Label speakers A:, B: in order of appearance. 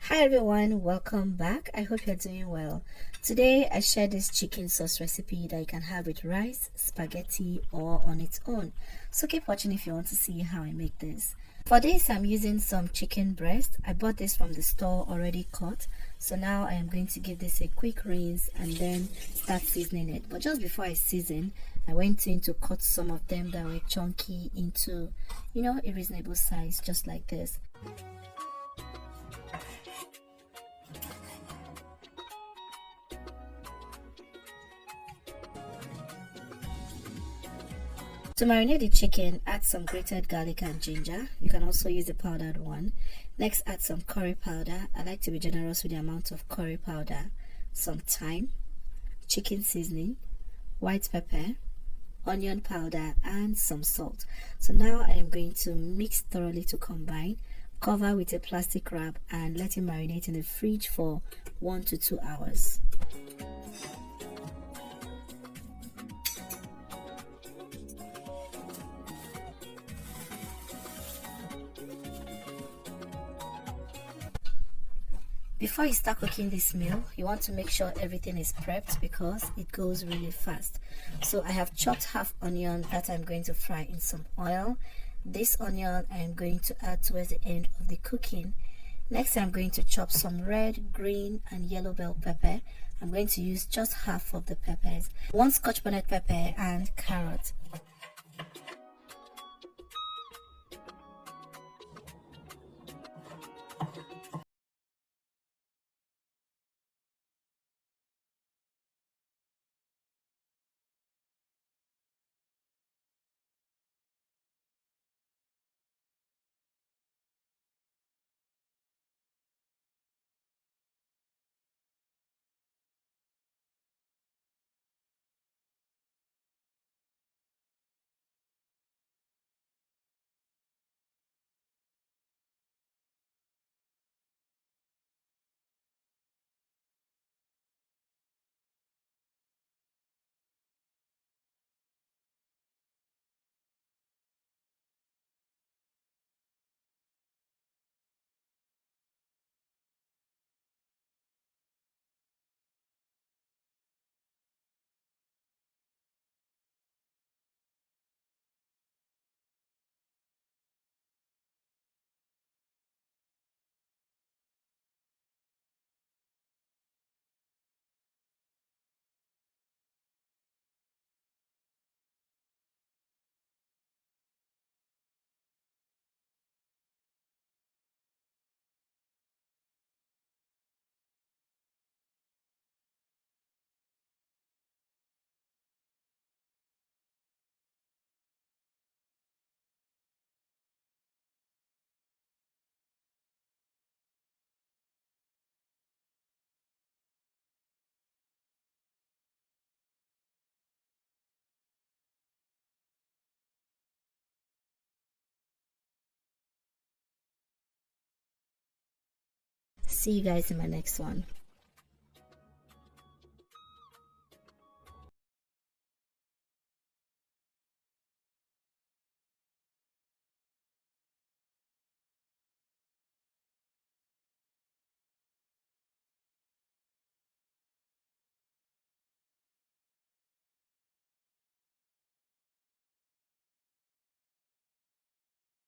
A: Hi everyone, welcome back. I hope you're doing well. Today I share this chicken sauce recipe that you can have with rice, spaghetti, or on its own. So keep watching if you want to see how I make this. For this I'm using some chicken breast. I bought this from the store already cut. So now I am going to give this a quick rinse and then start seasoning it. But just before I season, I went in to cut some of them that were chunky into, a reasonable size, just like this. To marinate the chicken, add some grated garlic and ginger. You can also use the powdered one. Next, add some curry powder. I like to be generous with the amount of curry powder. Some thyme, chicken seasoning, white pepper, onion powder, and some salt. So now I am going to mix thoroughly to combine. Cover with a plastic wrap and let it marinate in the fridge for 1 to 2 hours. Before you start cooking this meal, you want to make sure everything is prepped because it goes really fast. So I have chopped half onion that I'm going to fry in some oil. This onion I am going to add towards the end of the cooking. Next I'm going to chop some red, green and yellow bell pepper. I'm going to use just half of the peppers. 1 scotch bonnet pepper and carrot. See you guys in my next one.